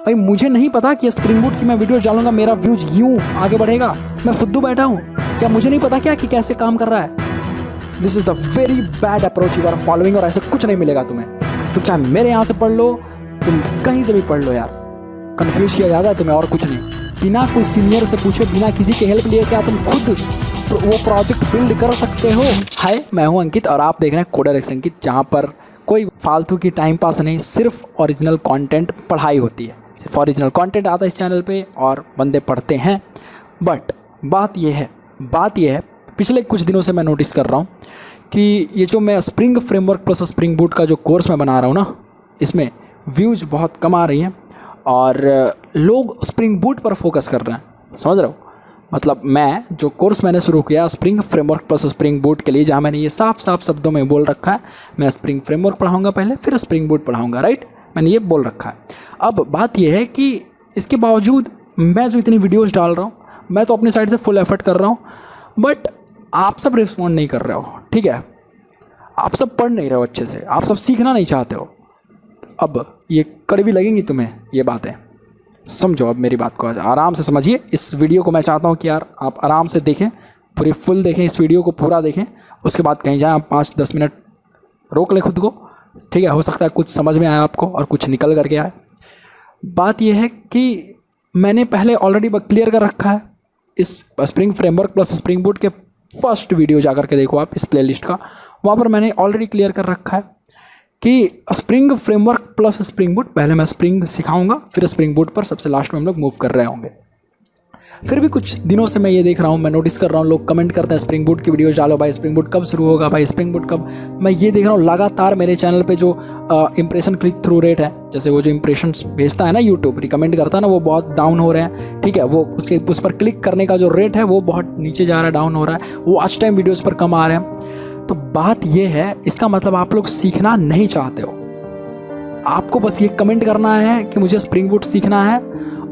भाई मुझे नहीं पता कि स्प्रिंग बूट की मैं वीडियो डालूंगा मेरा व्यूज यूं आगे बढ़ेगा। मैं फुद्दू बैठा हूँ क्या? मुझे नहीं पता क्या कि कैसे काम कर रहा है? This is the very bad approach you are following और ऐसे कुछ नहीं मिलेगा तुम्हें। तुम चाहे मेरे यहाँ से पढ़ लो, तुम कहीं से भी पढ़ लो यार, कंफ्यूज किया जाता है तुम्हें और कुछ नहीं। बिना कोई सीनियर से पूछे, बिना किसी के हेल्प लिए क्या तुम खुद वो प्रोजेक्ट बिल्ड कर सकते हो? हाय, मैं हूं अंकित और आप देख रहे हैं कोडर एक्स अंकित, जहां पर कोई फालतू की टाइम पास नहीं, सिर्फ ओरिजिनल कंटेंट पढ़ाई होती है। सिर्फ ओरिजिनल कंटेंट आता है इस चैनल पे और बंदे पढ़ते हैं। बट बात यह है पिछले कुछ दिनों से मैं नोटिस कर रहा हूँ कि ये जो मैं spring framework plus spring boot का जो कोर्स मैं बना रहा हूँ ना, इसमें व्यूज बहुत कम आ रही हैं और लोग स्प्रिंग बूट पर फोकस कर रहे हैं। समझ रहे हो? मतलब मैं जो कोर्स मैंने शुरू किया spring framework plus spring boot के लिए, जहाँ मैंने ये साफ शब्दों में बोल रखा है मैं स्प्रिंग फ्रेमवर्क पढ़ाऊँगा पहले, फिर स्प्रिंग बूट पढ़ाऊँगा, राइट? मैंने ये बोल रखा है। अब बात यह है कि इसके बावजूद मैं जो इतनी वीडियोज़ डाल रहा हूँ, मैं तो अपनी साइड से फुल एफर्ट कर रहा हूँ, बट आप सब रिस्पॉन्ड नहीं कर रहे हो। ठीक है, आप सब पढ़ नहीं रहे हो अच्छे से, आप सब सीखना नहीं चाहते हो। अब ये कड़वी लगेंगी तुम्हें ये बातें, समझो। अब मेरी बात को आराम से समझिए। इस वीडियो को मैं चाहता हूँ कि यार आप आराम से देखें, पूरी फुल देखें, इस वीडियो को पूरा देखें, उसके बाद कहीं जाएँ आप 5-10 मिनट रोक लें खुद को। ठीक है, हो सकता है कुछ समझ में आए आपको और कुछ निकल करके आए। बात यह है कि मैंने पहले ऑलरेडी क्लियर कर रखा है इस spring framework plus spring boot के फर्स्ट वीडियो जा कर के देखो आप इस प्लेलिस्ट का, वहाँ पर मैंने ऑलरेडी क्लियर कर रखा है कि spring framework plus spring boot, पहले मैं स्प्रिंग सिखाऊंगा, फिर स्प्रिंग बूट पर सबसे लास्ट में हम लोग मूव कर रहे होंगे। फिर भी कुछ दिनों से मैं ये देख रहा हूँ, मैं नोटिस कर रहा हूँ, लोग कमेंट करते हैं स्प्रिंग बूट की वीडियो डालो भाई, स्प्रिंग बूट कब शुरू होगा भाई, स्प्रिंग बूट कब। मैं ये देख रहा हूँ लगातार मेरे चैनल पे जो इंप्रेशन क्लिक थ्रू रेट है, जैसे वो जो इंप्रेशंस भेजता है ना यूट्यूब, रिकमेंड करता है ना, वो बहुत डाउन हो रहे हैं। ठीक है, वो उस पर क्लिक करने का जो रेट है वो बहुत नीचे जा रहा है, डाउन हो रहा है। वॉच टाइम वीडियोज़ पर कम आ रहे हैं। तो बात ये है, इसका मतलब आप लोग सीखना नहीं चाहते हो। आपको बस ये कमेंट करना है कि मुझे स्प्रिंग बूट सीखना है,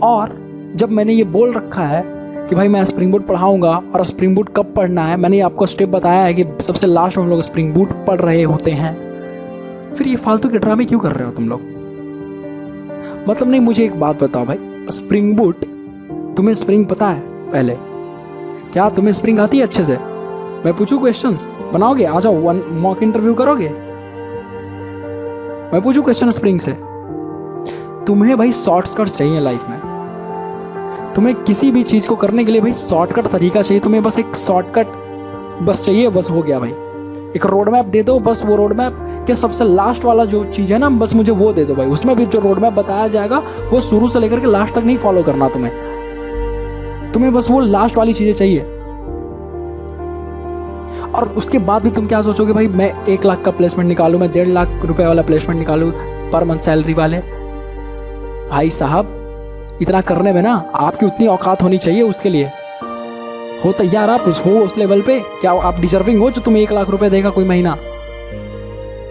और जब मैंने ये बोल रखा है कि भाई मैं स्प्रिंग बूट पढ़ाऊंगा और स्प्रिंग बूट कब पढ़ना है, मैंने आपको स्टेप बताया है कि सबसे लास्ट में हम लोग स्प्रिंग बूट पढ़ रहे होते हैं, फिर ये फालतू के ड्रामे क्यों कर रहे हो तुम लोग? मतलब नहीं, मुझे एक बात बताओ भाई, स्प्रिंग बूट, तुम्हें स्प्रिंग पता है पहले? क्या तुम्हें स्प्रिंग आती है अच्छे से? मैं पूछूं क्वेश्चंस, बनाओगे? आ जाओ, वन मॉक इंटरव्यू करोगे? मैं पूछूं क्वेश्चन स्प्रिंग से? तुम्हें भाई शॉर्टकट चाहिए लाइफ में। तुम्हें किसी भी चीज़ को करने के लिए भाई शॉर्टकट तरीका चाहिए। तुम्हें बस एक शॉर्टकट बस चाहिए, बस हो गया भाई। एक रोड मैप दे दो, बस वो रोड मैप के सबसे लास्ट वाला जो चीज़ है ना, बस मुझे वो दे दो भाई। उसमें भी जो रोड मैप बताया जाएगा वो शुरू से लेकर के लास्ट तक नहीं फॉलो करना तुम्हें बस वो लास्ट वाली चीज़ें चाहिए। और उसके बाद भी तुम क्या सोचोगे भाई, मैं 1 लाख का प्लेसमेंट निकालूं, मैं 1.5 लाख रुपए वाला प्लेसमेंट निकालूं पर मंथ सैलरी वाले। भाई साहब, इतना करने में ना आपकी उतनी औकात होनी चाहिए। उसके लिए हो तैयार आप हो उस लेवल पे? क्या आप डिजर्विंग हो जो तुम्हें 1 लाख रुपए देगा कोई महीना?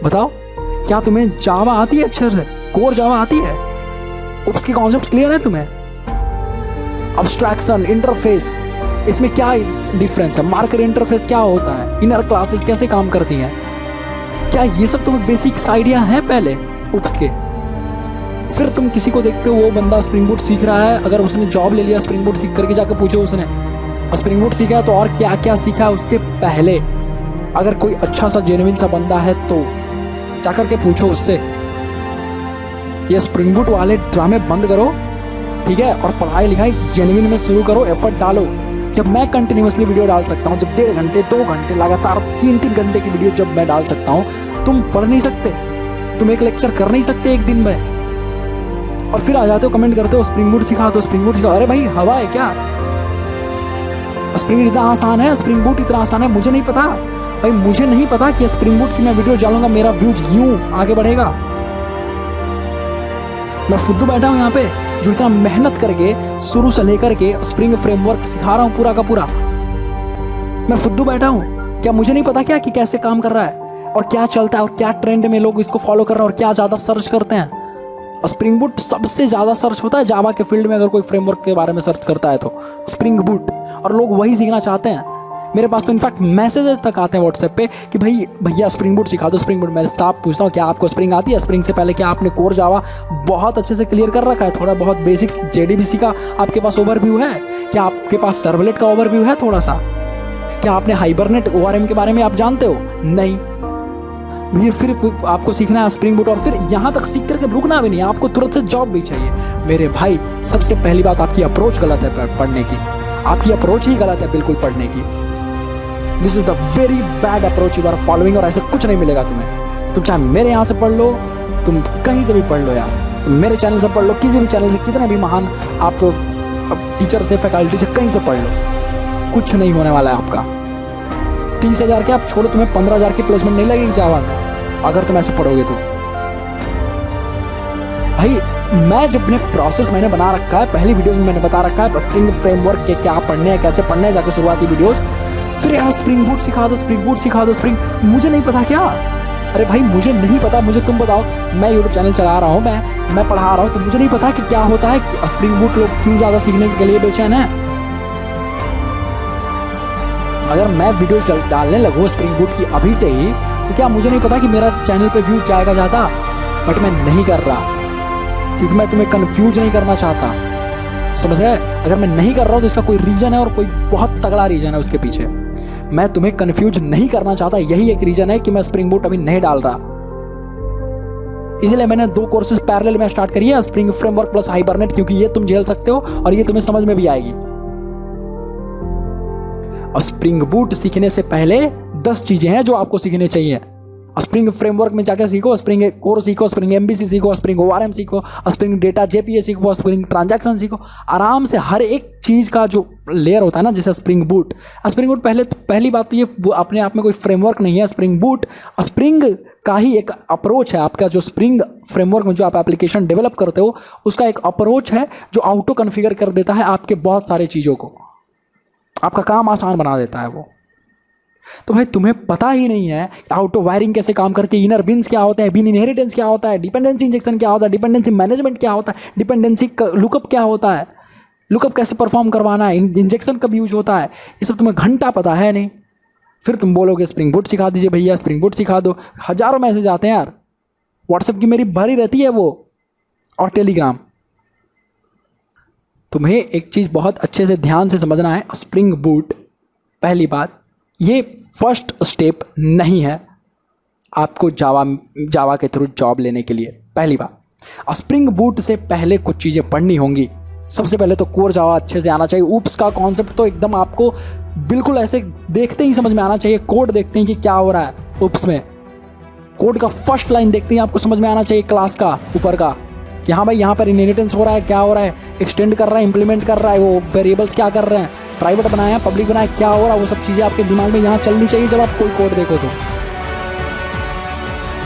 बताओ, क्या तुम्हें जावा आती है अच्छे से? कोर जावा आती है? उसके कॉन्सेप्ट क्लियर है तुम्हें? अब्स्ट्रैक्शन, इंटरफेस, इसमें क्या डिफरेंस है? मार्कर इंटरफेस क्या होता है? इनर क्लासेस कैसे काम करती हैं? क्या ये सब तुम्हें बेसिक्स आइडिया है पहले उप्स के? फिर तुम किसी को देखते हो वो बंदा स्प्रिंग बूट सीख रहा है, अगर उसने जॉब ले लिया स्प्रिंग बूट सीख करके, जाकर पूछो उसने स्प्रिंग बूट सीखा है तो और क्या क्या सीखा है उसके पहले। अगर कोई अच्छा सा जेन्युइन सा बंदा है तो जाकर के पूछो उससे। ये स्प्रिंग बूट वाले ड्रामे बंद करो, ठीक है, और पढ़ाई लिखाई जेन्युइन में शुरू करो, एफर्ट डालो। जब मैं कंटिन्यूसली वीडियो डाल सकता हूँ, जब 1.5 घंटे 2 घंटे लगातार 3-3 घंटे की वीडियो जब मैं डाल सकता हूँ, तुम पढ़ नहीं सकते? तुम एक लेक्चर कर नहीं सकते एक दिन में? और फिर आ जाते हो कमेंट करते हो स्प्रिंग बूट सिखा दो, स्प्रिंग बूट सिखा। अरे भाई, हवा है क्या? स्प्रिंग इतना आसान है, स्प्रिंग बूट इतना आसान है? मुझे नहीं पता भाई, मुझे नहीं पता कि स्प्रिंग बूट की मैं वीडियो डालूंगा मेरा व्यूज यूं आगे बढ़ेगा। मैं फुद्दू बैठा हूँ यहाँ पे जो इतना मेहनत करके शुरू से लेकर के स्प्रिंग फ्रेमवर्क सिखा रहा हूँ पूरा का पूरा। मैं फुद्दू बैठा हूँ क्या? मुझे नहीं पता क्या कि कैसे काम कर रहा है और क्या चलता है और क्या ट्रेंड में लोग इसको फॉलो कर रहे हैं और क्या ज़्यादा सर्च करते हैं। स्प्रिंग बूट सबसे ज़्यादा सर्च होता है जावा के फील्ड में। अगर कोई फ्रेमवर्क के बारे में सर्च करता है तो स्प्रिंग बूट, और लोग वही सीखना चाहते हैं। मेरे पास तो इनफैक्ट मैसेजेस तक आते हैं व्हाट्सएप पे कि भाई भैया स्प्रिंग बूट सिखा दो स्प्रिंग बूट। मैं साफ पूछता हूँ क्या आपको स्प्रिंग आती है? स्प्रिंग से पहले क्या आपने कोर जावा बहुत अच्छे से क्लियर कर रखा है? थोड़ा बहुत बेसिक्स जेडीबीसी का आपके पास ओवरव्यू है? क्या आपके पास सर्वलेट का ओवरव्यू है थोड़ा सा? क्या आपने हाइबरनेट ORM के बारे में आप जानते हो? नहीं। फिर आपको सीखना है स्प्रिंग बूट, और फिर यहाँ तक सीख करके रुकना भी नहीं, आपको तुरंत से जॉब भी चाहिए। मेरे भाई सबसे पहली बात आपकी अप्रोच गलत है पढ़ने की, आपकी अप्रोच ही गलत है बिल्कुल पढ़ने की। This is the very bad approach you are following, और ऐसे कुछ नहीं मिलेगा तुम्हें। तुम चाहे मेरे यहाँ से पढ़ लो, तुम कहीं से भी पढ़ लो यार, तुम मेरे चैनल से पढ़ लो, किसी भी चैनल से, कितने भी महान आप टीचर से फैकल्टी से कहीं से पढ़ लो, कुछ नहीं होने वाला है आपका। 30,000 के आप छोड़ो, तुम्हें 15,000 की प्लेसमेंट नहीं लगेगी जावा में अगर तुम ऐसे पढ़ोगे तो। भाई मैं जब अपने प्रोसेस मैंने बना रखा है, पहली वीडियोस में मैंने बता रखा है स्प्रिंग फ्रेमवर्क के क्या पढ़ने हैं, कैसे पढ़ने हैं, जाके शुरुआती वीडियोस। फिर यार स्प्रिंग बूट सिखा दो, स्प्रिंग बूट सिखा दो, स्प्रिंग मुझे नहीं पता क्या? अरे भाई मुझे नहीं पता, मुझे तुम बताओ। मैं यूट्यूब चैनल चला रहा हूँ, मैं पढ़ा रहा हूँ, तो मुझे नहीं पता कि क्या होता है स्प्रिंग बूट लोग क्यों ज़्यादा सीखने के लिए बेचैन है। अगर मैं वीडियोस डालने लगूँ स्प्रिंग बूट की अभी से ही, तो क्या मुझे नहीं पता कि मेरा चैनल पे व्यू जाएगा ज़्यादा? बट मैं नहीं कर रहा क्योंकि मैं तुम्हें कंफ्यूज नहीं करना चाहता, समझ गए? अगर मैं नहीं कर रहा हूँ तो इसका कोई रीज़न है, और कोई बहुत तगड़ा रीज़न है उसके पीछे। मैं तुम्हें कंफ्यूज नहीं करना चाहता, यही एक रीज़न है कि मैं स्प्रिंग बूट अभी नहीं डाल रहा। इसलिए मैंने 2 कोर्सेज पैरेलल में स्टार्ट करी है, स्प्रिंग फ्रेमवर्क प्लस हाइबरनेट, क्योंकि ये तुम झेल सकते हो और ये तुम्हें समझ में भी आएगी। और स्प्रिंग बूट सीखने से पहले 10 चीजें हैं जो आपको सीखनी चाहिए। स्प्रिंग फ्रेमवर्क में जाकर सीखो, स्प्रिंग कोर सीखो, स्प्रिंग MVC सीखो, स्प्रिंग ORM सीखो, स्प्रिंग डेटा JPA सीखो, स्प्रिंग ट्रांजैक्शन सीखो। आराम से हर एक चीज़ का जो लेयर होता है ना, जैसे स्प्रिंग बूट पहली बात तो ये अपने आप में कोई फ्रेमवर्क नहीं है। स्प्रिंग बूट स्प्रिंग का ही एक अप्रोच है। आपका जो स्प्रिंग फ्रेमवर्क में जो आप एप्लीकेशन डेवलप करते हो, उसका एक अप्रोच है जो ऑटो कन्फिगर कर देता है आपके बहुत सारे चीज़ों को, आपका काम आसान बना देता है वो। तो भाई तुम्हें पता ही नहीं है ऑटो वायरिंग कैसे काम करती है, इनर बिन्स क्या होता है, बिन इनहेरिटेंस क्या होता है, डिपेंडेंसी इंजेक्शन क्या होता है, डिपेंडेंसी मैनेजमेंट क्या होता है, डिपेंडेंसी लुकअप क्या होता है, लुकअप कैसे परफॉर्म करवाना है, इंजेक्शन कब यूज होता है, ये सब तुम्हें घंटा पता है नहीं। फिर तुम बोलोगे स्प्रिंग बूट सिखा दीजिए भैया, स्प्रिंग बूट सिखा दो। हज़ारों मैसेज आते हैं यार, व्हाट्सएप की मेरी भरी रहती है वो, और टेलीग्राम। तुम्हें एक चीज़ बहुत अच्छे से ध्यान से समझना है, स्प्रिंग बूट पहली बात ये फर्स्ट स्टेप नहीं है आपको जावा के थ्रू जॉब लेने के लिए। पहली बात स्प्रिंग बूट से पहले कुछ चीज़ें पढ़नी होंगी। सबसे पहले तो कोर जावा अच्छे से आना चाहिए। ऊप्स का कॉन्सेप्ट तो एकदम आपको बिल्कुल ऐसे देखते ही समझ में आना चाहिए। कोड देखते हैं कि क्या हो रहा है ऊप्स में, कोड का फर्स्ट लाइन देखते ही आपको समझ में आना चाहिए क्लास का ऊपर का, कि हाँ भाई यहाँ पर इनहेरिटेंस हो रहा है, क्या हो रहा है, एक्सटेंड कर रहा है, इंप्लीमेंट कर रहा है, वो वेरिएबल्स क्या कर रहे हैं, प्राइवेट बनाया है, पब्लिक बनाया, क्या हो रहा है, वो सब चीज़ें आपके दिमाग में यहाँ चलनी चाहिए जब आप कोई कोड देखो तो।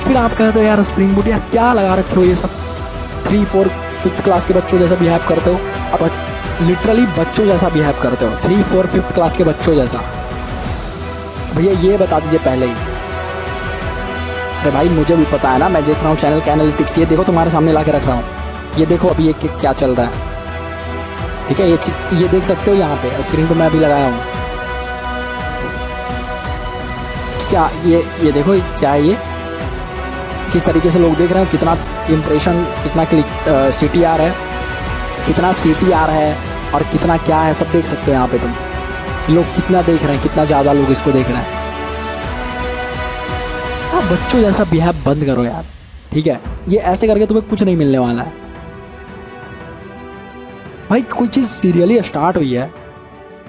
फिर आप कहते हो यार स्प्रिंग बूट यार क्या लगा रखे हो, ये सब 3, 4, 5th क्लास के बच्चों जैसा बिहेव करते हो। अब लिटरली बच्चों जैसा बिहेव करते हो, 3, 4, 5th क्लास के बच्चों जैसा। भैया ये बता दीजिए पहले ही। अरे भाई मुझे भी पता है ना, मैं देख रहा हूँ चैनल के एनालिटिक्स, ये देखो तुम्हारे सामने ला के रख रहा हूँ, ये देखो अभी ये क्या चल रहा है, ठीक है, ये देख सकते हो यहाँ पे स्क्रीन पे मैं अभी लगाया हूँ। क्या ये देखो क्या है, ये किस तरीके से लोग देख रहे हैं, कितना इम्प्रेशन, कितना क्लिक CTR है, कितना CTR है और कितना क्या है, सब देख सकते हो यहाँ पे तुम, लोग कितना देख रहे हैं, कितना ज़्यादा लोग इसको देख रहे हैं। आप बच्चों जैसा बिहेव बंद करो यार, ठीक है, ये ऐसे करके तुम्हें कुछ नहीं मिलने वाला है। भाई कोई चीज़ सीरियली स्टार्ट हुई है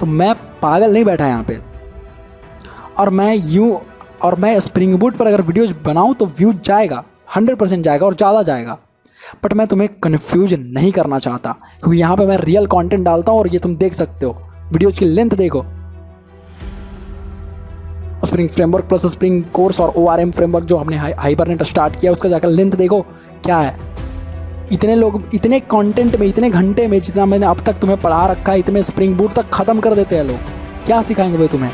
तो मैं पागल नहीं बैठा यहाँ पे, और मैं स्प्रिंग बूट पर अगर वीडियोज बनाऊँ तो व्यूज जाएगा, 100% जाएगा और ज़्यादा जाएगा। बट मैं तुम्हें कन्फ्यूज नहीं करना चाहता, क्योंकि यहाँ पे मैं रियल कंटेंट डालता हूँ और ये तुम देख सकते हो। वीडियोज की लेंथ देखो, spring framework plus spring course और ORM फ्रेमवर्क जो हमने हाइबरनेट स्टार्ट किया, उसका जाकर लेंथ देखो क्या है। इतने लोग इतने कंटेंट में, इतने घंटे में जितना मैंने अब तक तुम्हें पढ़ा रखा है, इतने स्प्रिंग बूट तक ख़त्म कर देते हैं लोग, क्या सिखाएंगे भाई तुम्हें।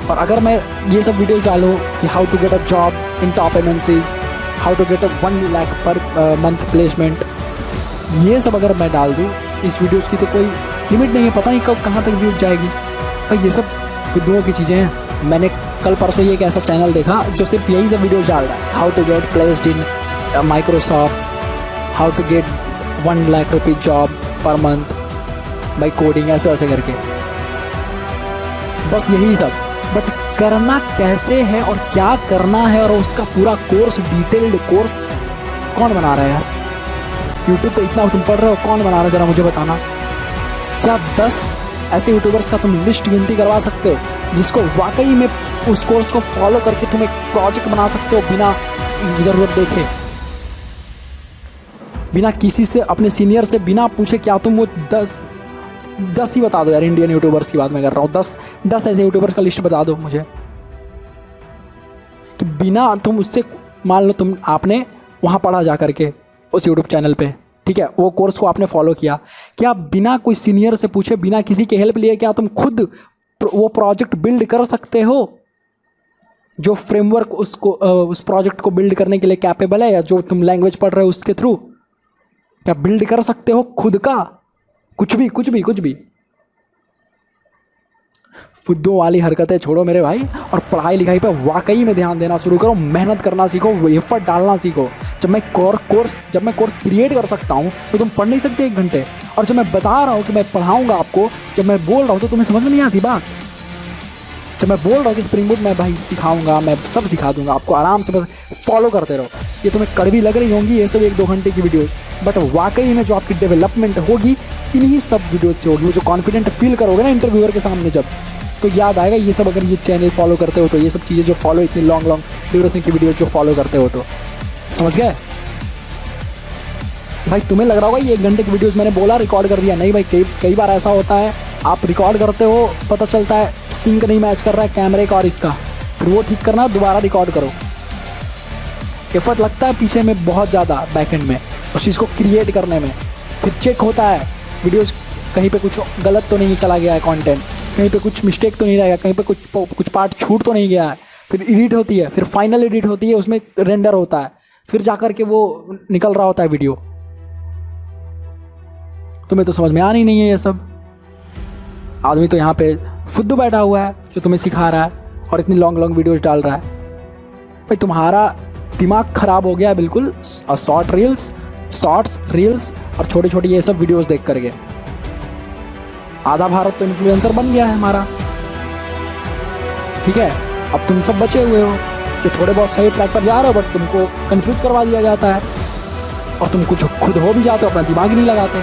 और अगर मैं ये सब वीडियोस डालूँ कि how to get a job in top MNCs, how to get a 1 lakh per month placement, ये सब अगर मैं डाल दूँ इस वीडियोज़ की, तो कोई लिमिट नहीं है, पता नहीं कब कहाँ तक व्यूज जाएगी। भाई ये सब फुद्दुओं की चीज़ें हैं। मैंने कल परसों ये एक ऐसा चैनल देखा जो सिर्फ यही सब वीडियोज डाल रहा है, how to get placed in Microsoft, how to get 1 lakh रुपये job per month by coding, ऐसे वैसे करके, बस यही सब। बट करना कैसे है और क्या करना है और उसका पूरा कोर्स, डिटेल्ड कोर्स कौन बना रहा है यार? यूट्यूब पे इतना तुम पढ़ रहे हो, कौन बना रहा है ज़रा मुझे बताना। क्या 10 ऐसे यूट्यूबर्स का तुम लिस्ट गिनती करवा सकते हो जिसको वाकई में उस कोर्स को फॉलो करके तुम एक प्रोजेक्ट बना सकते हो बिना ज़रूरत देखे, बिना किसी से, अपने सीनियर से बिना पूछे? क्या तुम वो 10 ही बता दो यार, इंडियन यूट्यूबर्स की बात मैं कर रहा हूँ, 10 ऐसे यूट्यूबर्स का लिस्ट बता दो मुझे कि बिना तुम उससे, मान लो तुम आपने वहाँ पढ़ा जा करके उस यूट्यूब चैनल पे, ठीक है, वो कोर्स को आपने फॉलो किया, क्या बिना कोई सीनियर से पूछे, बिना किसी के हेल्प लिए, क्या तुम खुद वो प्रोजेक्ट बिल्ड कर सकते हो? जो फ्रेमवर्क उसको उस प्रोजेक्ट को बिल्ड करने के लिए कैपेबल है, या जो तुम लैंग्वेज पढ़ रहे हो उसके थ्रू क्या बिल्ड कर सकते हो खुद का? कुछ भी। फुद्दू वाली हरकतें छोड़ो मेरे भाई, और पढ़ाई लिखाई पे वाकई में ध्यान देना शुरू करो, मेहनत करना सीखो, एफर्ट डालना सीखो। जब मैं कोर्स क्रिएट कर सकता हूँ तो तुम पढ़ नहीं सकते 1 घंटे, और जब मैं बता रहा हूँ कि मैं पढ़ाऊँगा आपको, जब मैं बोल रहा हूँ तो तुम्हें समझ में नहीं आती बात। जब मैं बोल रहा हूँ कि स्प्रिंग बूट मैं भाई सिखाऊंगा, मैं सब सिखा दूंगा आपको, आराम से बस फॉलो करते रहो। ये तुम्हें कड़वी लग रही होंगी ये सब 1-2 घंटे की वीडियोस, बट वाकई में जो आपकी डेवलपमेंट होगी इन्हीं सब वीडियोस से होगी। वो जो कॉन्फिडेंट फील करोगे ना इंटरव्यूअर के सामने जब, तो याद आएगा ये सब, अगर ये चैनल फॉलो करते हो तो, ये सब चीज़ें जो फॉलो, इतनी लॉन्ग ड्यूरेशन की वीडियो जो फॉलो करते हो तो, समझ गए भाई? तुम्हें लग रहा होगा ये 1 घंटे की वीडियोस मैंने बोला रिकॉर्ड कर दिया, नहीं भाई, कई बार ऐसा होता है आप रिकॉर्ड करते हो, पता चलता है सिंक नहीं मैच कर रहा है कैमरे का और इसका, फिर वो ठीक करना, दोबारा रिकॉर्ड करो। एफर्ट लगता है पीछे में बहुत ज़्यादा, बैकएंड में उस चीज़ को क्रिएट करने में। फिर चेक होता है वीडियोस, कहीं पे कुछ गलत तो नहीं चला गया है कंटेंट, कहीं पे कुछ मिस्टेक तो नहीं रहेगा, कहीं पे कुछ पार्ट छूट तो नहीं गया है। फिर एडिट होती है, फिर फाइनल एडिट होती है, उसमें रेंडर होता है, फिर जाकर के वो निकल रहा होता है वीडियो। तुम्हें तो समझ में आनी नहीं है ये सब। आदमी तो यहाँ पे फुद्दू बैठा हुआ है जो तुम्हें सिखा रहा है और इतनी लॉन्ग वीडियोस डाल रहा है। भाई तुम्हारा दिमाग खराब हो गया है बिल्कुल, शॉर्ट्स रील्स और छोटी ये सब वीडियोस देख करके। आधा भारत तो इन्फ्लुएंसर बन गया है हमारा, ठीक है। अब तुम सब बचे हुए हो जो थोड़े बहुत सही ट्रैक पर जा रहे हो, बट तुमको कंफ्यूज करवा दिया जाता है, और तुम कुछ खुद हो भी जाते हो, अपना दिमाग नहीं लगाते।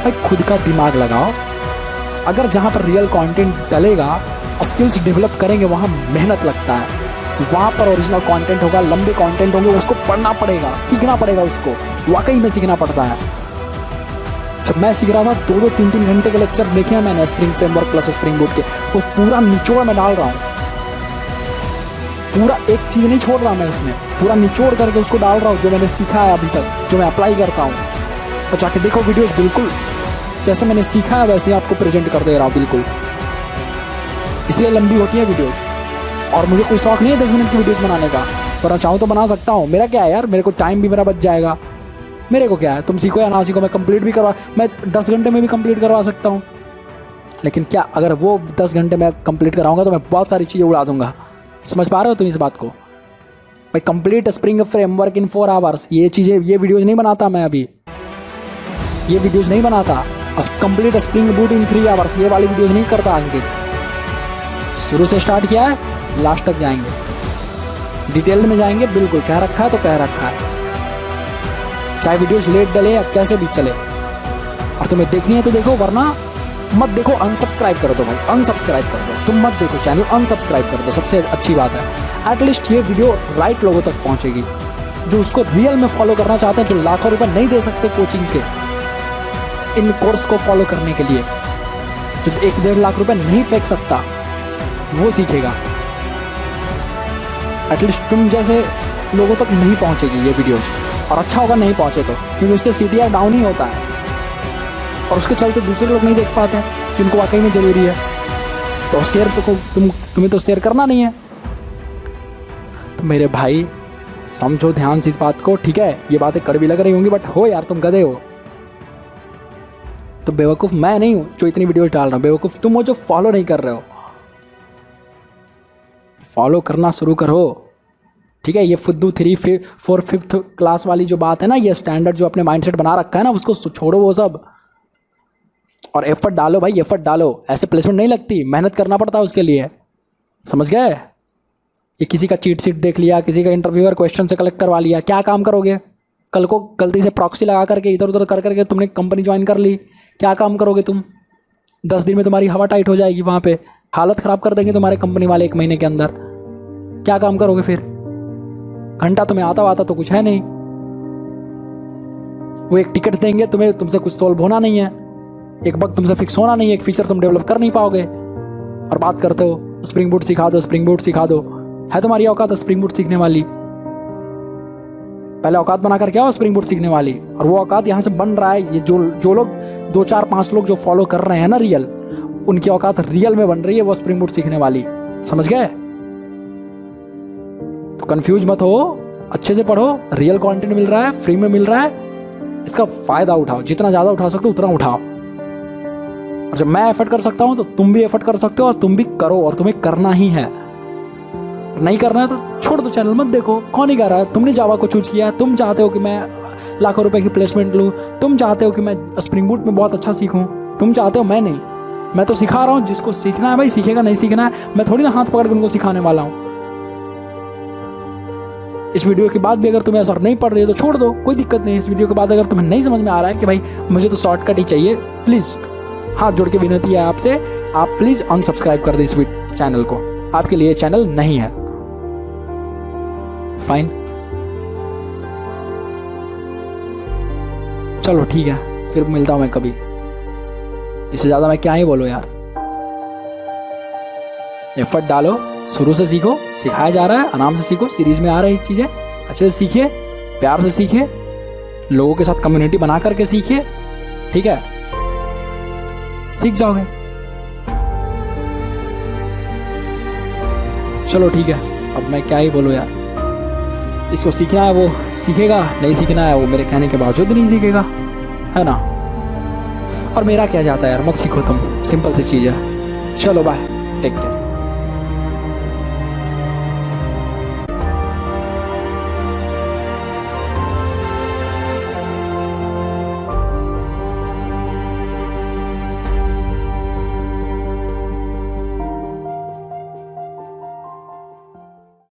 भाई खुद का दिमाग लगाओ। अगर जहाँ पर रियल कंटेंट डलेगा, स्किल्स डेवलप करेंगे, वहाँ मेहनत लगता है, वहाँ पर ओरिजिनल कंटेंट होगा, लंबे कंटेंट होंगे, उसको पढ़ना पड़ेगा, सीखना पड़ेगा, उसको वाकई में सीखना पड़ता है। जब मैं सीख रहा था 2-2, 3-3 घंटे के लेक्चर्स देखे हैं मैंने spring framework plus spring boot के, वो पूरा निचोड़ में डाल रहा हूँ, पूरा एक चीज़ नहीं छोड़ रहा मैं उसमें, पूरा निचोड़ करके उसको डाल रहा हूँ जो मैंने सीखा है अभी तक, जो मैं अप्लाई करता हूँ। और जाके देखो वीडियोस, बिल्कुल जैसे मैंने सीखा है वैसे ही आपको प्रेजेंट कर दे रहा हूँ बिल्कुल। इसलिए लंबी होती है वीडियोस, और मुझे कोई शौक नहीं है 10 मिनट की वीडियोस बनाने का, वरना चाहूँ तो बना सकता हूँ। मेरा क्या है यार, मेरे को टाइम भी मेरा बच जाएगा, मेरे को क्या है, तुम सीखो या ना सीखो, मैं कंप्लीट भी मैं 10 घंटे में भी कंप्लीट करवा सकता हूँ। लेकिन क्या अगर वो 10 घंटे में कंप्लीट कराऊंगा तो मैं बहुत सारी चीज़ें उड़ा दूंगा। समझ पा रहे हो तुम इस बात को? भाई complete spring framework in 4 hours, ये चीज़ें, ये वीडियोज़ नहीं बनाता मैं अभी, ये वीडियोज़ नहीं बनाता। कंप्लीट स्प्रिंग बूट इन 3 आवर्स, ये वाली वीडियोज़ नहीं करता अंकित। शुरू से स्टार्ट किया है, लास्ट तक जाएंगे, डिटेल में जाएंगे, बिल्कुल कह रखा है तो कह रखा है, चाहे वीडियोस लेट डले या कैसे भी चले। और तुम्हें देखनी है तो देखो, वरना मत देखो, अनसब्सक्राइब कर दो भाई, अनसब्सक्राइब कर दो, तुम मत देखो चैनल, अनसब्सक्राइब कर दो, सबसे अच्छी बात है। एटलीस्ट ये वीडियो राइट लोगों तक पहुंचेगी, जो उसको रियल में फॉलो करना चाहते हैं, जो लाखों रुपए नहीं दे सकते कोचिंग के इन कोर्स को फॉलो करने के लिए, जो 1-1.5 लाख रुपए नहीं फेंक सकता, वो सीखेगा। एटलीस्ट तुम जैसे लोगों तक नहीं पहुंचेगी ये वीडियोज, और अच्छा होगा नहीं पहुंचे तो, क्योंकि उससे CTR डाउन ही होता है, और उसके चलते दूसरे लोग नहीं देख पाते हैं जिनको वाकई में ज़रूरी है। तो शेयर तो तुम्हें तो शेयर करना नहीं है। तो मेरे भाई समझो ध्यान से इस बात को, ठीक है। ये बातें कड़वी लग रही होंगी, बट हो यार, तुम गधे हो। तो बेवकूफ़ मैं नहीं हूँ जो इतनी वीडियोस डाल रहा हूँ, बेवकूफ़ तुम हो जो फॉलो नहीं कर रहे हो। फॉलो करना शुरू करो, ठीक है। ये फुद्दू 3-4-5 क्लास वाली जो बात है ना, ये स्टैंडर्ड जो अपने माइंडसेट बना रखा है ना, उसको छोड़ो वो सब, और एफर्ट डालो भाई, एफर्ट डालो। ऐसे प्लेसमेंट नहीं लगती, मेहनत करना पड़ता है उसके लिए, समझ गए। ये किसी का चीट शीट देख लिया, किसी का इंटरव्यूअर क्वेश्चन से कलेक्ट करवा लिया, क्या काम करोगे? कल को गलती से प्रॉक्सी लगा करके इधर उधर कर करके तुमने कंपनी ज्वाइन कर ली, क्या काम करोगे तुम? 10 दिन में तुम्हारी हवा टाइट हो जाएगी, वहाँ पे हालत ख़राब कर देंगे तुम्हारे कंपनी वाले 1 महीने के अंदर। क्या काम करोगे फिर? घंटा तुम्हें आता तो कुछ है नहीं, वो एक टिकट देंगे तुम्हें, तुमसे कुछ सोल्व होना नहीं है, एक बग तुमसे फिक्स होना नहीं है, एक फीचर तुम डेवलप कर नहीं पाओगे, और बात करते हो स्प्रिंग बूट सिखा दो, स्प्रिंग बूट सिखा दो। है तुम्हारी औकात स्प्रिंग बूट सीखने वाली? पहले औकात बना कर क्या हो स्प्रिंग बूट सीखने वाली। और वो औकात यहाँ से बन रहा है, ये जो लोग 2-4-5 लोग जो फॉलो कर रहे हैं ना रियल, उनकी औकात रियल में बन रही है वो स्प्रिंग बूट सीखने वाली, समझ गए। तो कंफ्यूज मत हो, अच्छे से पढ़ो, रियल कंटेंट मिल रहा है, फ्री में मिल रहा है, इसका फायदा उठाओ, जितना ज़्यादा उठा सकते हो उतना उठाओ। और जब मैं एफर्ट कर सकता हूँ तो तुम भी एफर्ट कर सकते हो, और तुम भी करो, और तुम्हें करना ही है। नहीं करना है तो छोड़ दो, चैनल मत देखो, कौन ही कर रहा है। तुमने जावा को चूज किया, तुम चाहते हो कि मैं लाखों रुपए की प्लेसमेंट लूँ, तुम चाहते हो कि मैं स्प्रिंग बूट में बहुत अच्छा सीखूँ, तुम चाहते हो, मैं नहीं। मैं तो सिखा रहा हूँ, जिसको सीखना है भाई सीखेगा, नहीं सीखना है मैं थोड़ी ना हाथ पकड़ के उनको सिखाने वाला हूँ। इस वीडियो के बाद भी अगर तुम्हें असर नहीं पड़ रही है तो छोड़ दो, कोई दिक्कत नहीं। इस वीडियो के बाद अगर तुम्हें नहीं समझ में आ रहा है कि भाई मुझे तो शॉर्टकट ही चाहिए, प्लीज़ हाथ जोड़ के विनती है आपसे, आप प्लीज़ अनसब्सक्राइब कर दे इस चैनल को, आपके लिए चैनल नहीं है। फाइन, चलो ठीक है, फिर मिलता हूँ मैं कभी। इससे ज़्यादा मैं क्या ही बोलूँ यार। एफर्ट डालो, शुरू से सीखो, सिखाया जा रहा है, आराम से सीखो, सीरीज में आ रही चीज़ें अच्छे से सीखिए, प्यार से सीखिए, लोगों के साथ कम्युनिटी बना करके सीखिए, ठीक है, सीख जाओगे। चलो ठीक है, अब मैं क्या ही बोलूँ यार। इसको सीखना है वो सीखेगा, नहीं सीखना है वो मेरे कहने के बावजूद नहीं सीखेगा, है ना। और मेरा क्या जाता है यार, मत सीखो तुम, सिंपल सी चीज़ है। चलो बाय, टेक केयर।